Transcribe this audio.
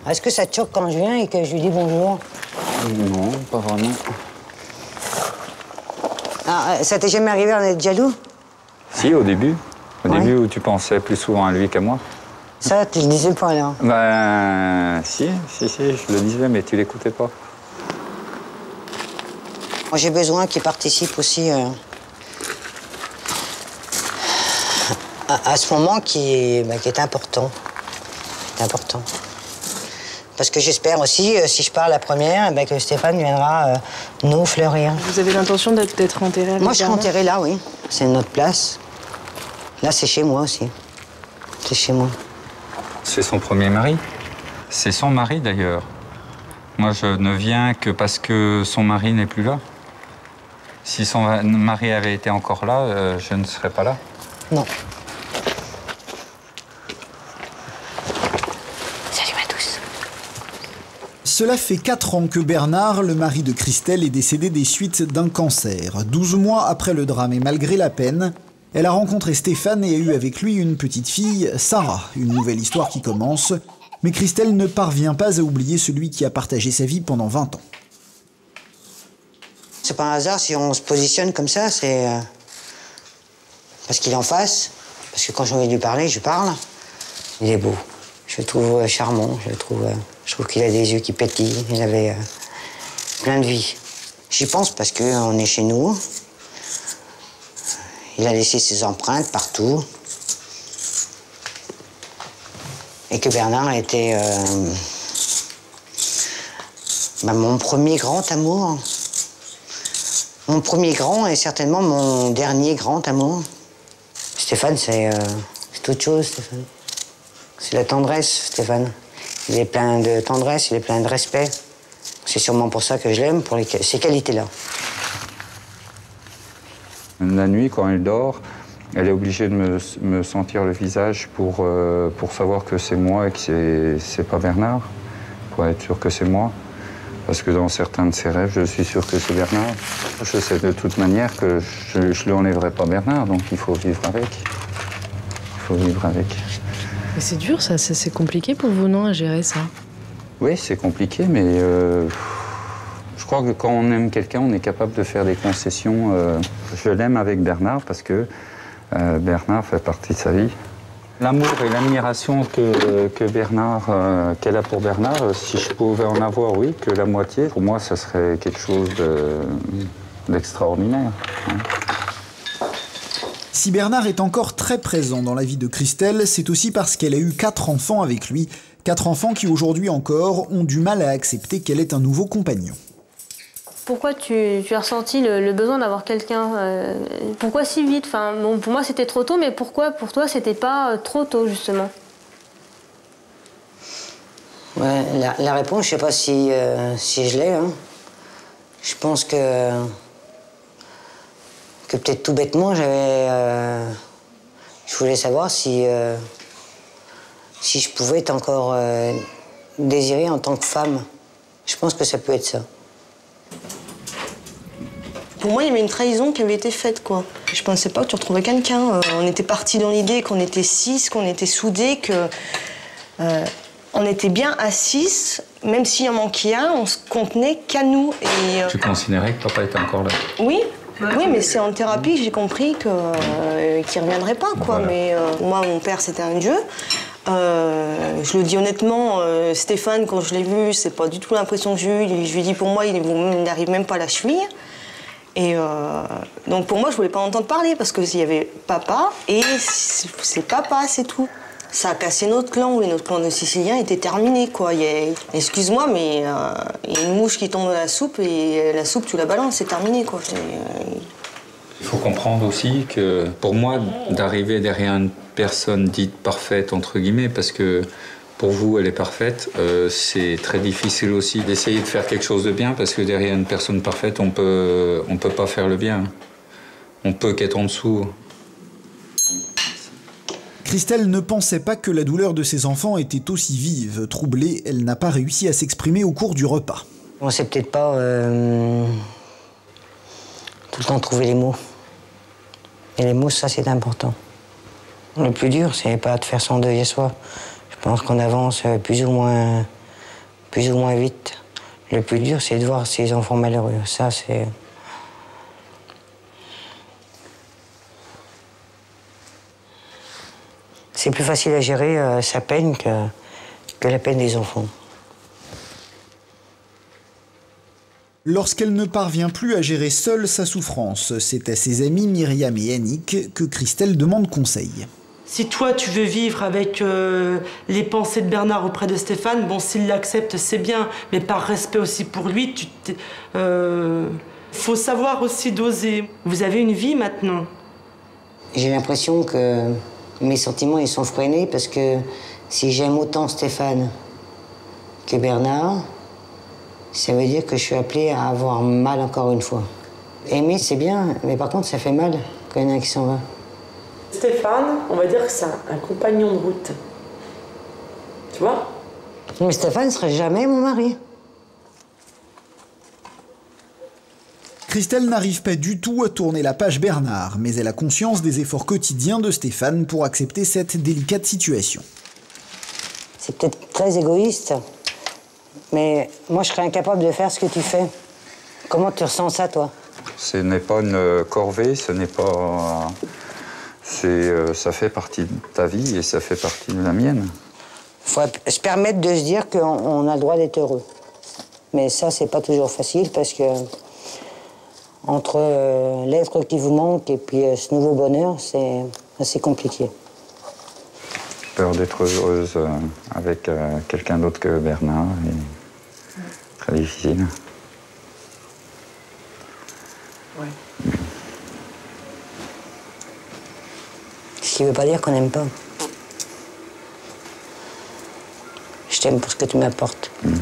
Est-ce que ça te choque quand je viens et que je lui dis bonjour? Non, pas vraiment. Ah, ça t'est jamais arrivé d'en être jaloux? Si, au début. Au début où tu pensais plus souvent à lui qu'à moi. Ça, tu le disais pas, là? Ben, si, je le disais, mais tu l'écoutais pas. Moi, j'ai besoin qu'il participe aussi à ce moment qui est important. C'est important. Parce que j'espère aussi, si je pars la première, que Stéphane viendra nous fleurir. Vous avez l'intention d'être enterré avec Moi, je serai Bernard? enterrée là, oui. C'est notre place. Là, c'est chez moi aussi. C'est chez moi. C'est son premier mari. C'est son mari, d'ailleurs. Moi, je ne viens que parce que son mari n'est plus là. Si son mari avait été encore là, je ne serais pas là. Non. Cela fait 4 ans que Bernard, le mari de Christelle, est décédé des suites d'un cancer. 12 mois après le drame et malgré la peine, elle a rencontré Stéphane et a eu avec lui une petite fille, Sarah. Une nouvelle histoire qui commence. Mais Christelle ne parvient pas à oublier celui qui a partagé sa vie pendant 20 ans. C'est pas un hasard si on se positionne comme ça, c'est parce qu'il est en face. Parce que quand j'ai envie de lui parler, je parle. Il est beau. Je le trouve charmant. Je trouve qu'il a des yeux qui pétillent. Il avait plein de vie. J'y pense parce qu'on est chez nous. Il a laissé ses empreintes partout. Et que Bernard a été mon premier grand amour. Mon premier grand et certainement mon dernier grand amour. Stéphane, c'est autre chose, Stéphane. C'est la tendresse, Stéphane. Il est plein de tendresse, il est plein de respect. C'est sûrement pour ça que je l'aime, pour ces qualités-là. La nuit, quand elle dort, elle est obligée de me sentir le visage pour savoir que c'est moi et que c'est pas Bernard, pour être sûr que c'est moi. Parce que dans certains de ses rêves, je suis sûr que c'est Bernard. Je sais de toute manière que je ne lui enlèverai pas Bernard, donc il faut vivre avec. Il faut vivre avec. Mais c'est dur, ça, c'est compliqué pour vous, non, à gérer ça? Oui, c'est compliqué, mais je crois que quand on aime quelqu'un, on est capable de faire des concessions. Je l'aime avec Bernard parce que Bernard fait partie de sa vie. L'amour et l'admiration que Bernard, qu'elle a pour Bernard, si je pouvais en avoir, oui, que la moitié, pour moi, ça serait quelque chose d'extraordinaire. Hein. Si Bernard est encore très présent dans la vie de Christelle, c'est aussi parce qu'elle a eu 4 enfants avec lui. 4 enfants qui, aujourd'hui encore, ont du mal à accepter qu'elle ait un nouveau compagnon. Pourquoi tu as ressenti le besoin d'avoir quelqu'un pourquoi si vite? Enfin, bon, pour moi, c'était trop tôt, mais pourquoi pour toi, c'était pas trop tôt, justement? Ouais, la réponse, je sais pas si je l'ai. Hein. Je pense que peut-être tout bêtement, je voulais savoir si je pouvais être encore désirée en tant que femme. Je pense que ça peut être ça. Pour moi, il y avait une trahison qui avait été faite, quoi. Je pensais pas que tu retrouvais quelqu'un. On était partis dans l'idée qu'on était 6, qu'on était soudés, que on était bien à 6. Même s'il en manquait un, on se contenait qu'à nous. Et, Tu considérais que papa était encore là? Oui. Oui, mais c'est en thérapie que j'ai compris qu'il ne reviendrait pas, quoi. Voilà. Mais moi, mon père, c'était un dieu. Je le dis honnêtement, Stéphane, quand je l'ai vu, c'est pas du tout l'impression que j'ai eue. Je lui ai dit, pour moi, il n'arrive même pas à la cheville. Et donc pour moi, je voulais pas entendre parler parce qu'il y avait papa et c'est papa, c'est tout. Ça a cassé notre clan, notre clan de Siciliens était terminé, quoi. Excuse-moi, mais il y a une mouche qui tombe dans la soupe et la soupe, tu la balances, c'est terminé, quoi. Il faut comprendre aussi que pour moi, d'arriver derrière une personne dite parfaite, entre guillemets, parce que pour vous, elle est parfaite, c'est très difficile aussi d'essayer de faire quelque chose de bien, parce que derrière une personne parfaite, on peut pas faire le bien. On peut qu'être en dessous. Christelle ne pensait pas que la douleur de ses enfants était aussi vive. Troublée, elle n'a pas réussi à s'exprimer au cours du repas. On sait peut-être pas tout le temps trouver les mots. Et les mots, ça, c'est important. Le plus dur, c'est pas de faire son deuil à soi. Je pense qu'on avance plus ou moins plus ou moins vite. Le plus dur, c'est de voir ces enfants malheureux. Ça, c'est... C'est plus facile à gérer sa peine que la peine des enfants. Lorsqu'elle ne parvient plus à gérer seule sa souffrance, c'est à ses amis Myriam et Annick que Christelle demande conseil. Si toi, tu veux vivre avec les pensées de Bernard auprès de Stéphane, bon, s'il l'accepte, c'est bien, mais par respect aussi pour lui, faut savoir aussi doser. Vous avez une vie maintenant. J'ai l'impression que mes sentiments, ils sont freinés parce que si j'aime autant Stéphane que Bernard, ça veut dire que je suis appelée à avoir mal encore une fois. Aimer, c'est bien, mais par contre, ça fait mal quand il y en a un qui s'en va. Stéphane, on va dire que c'est un compagnon de route. Tu vois? Mais Stéphane ne serait jamais mon mari. Christelle n'arrive pas du tout à tourner la page Bernard, mais elle a conscience des efforts quotidiens de Stéphane pour accepter cette délicate situation. C'est peut-être très égoïste, mais moi je serais incapable de faire ce que tu fais. Comment tu ressens ça, toi? Ce n'est pas une corvée, ce n'est pas... ça fait partie de ta vie et ça fait partie de la mienne. Il faut se permettre de se dire qu'on a le droit d'être heureux. Mais ça, c'est pas toujours facile parce que entre l'être qui vous manque et puis ce nouveau bonheur, c'est assez compliqué. Peur d'être heureuse avec quelqu'un d'autre que Bernard est très difficile. Ouais. Ce qui veut pas dire qu'on n'aime pas. Je t'aime pour ce que tu m'apportes. Mmh.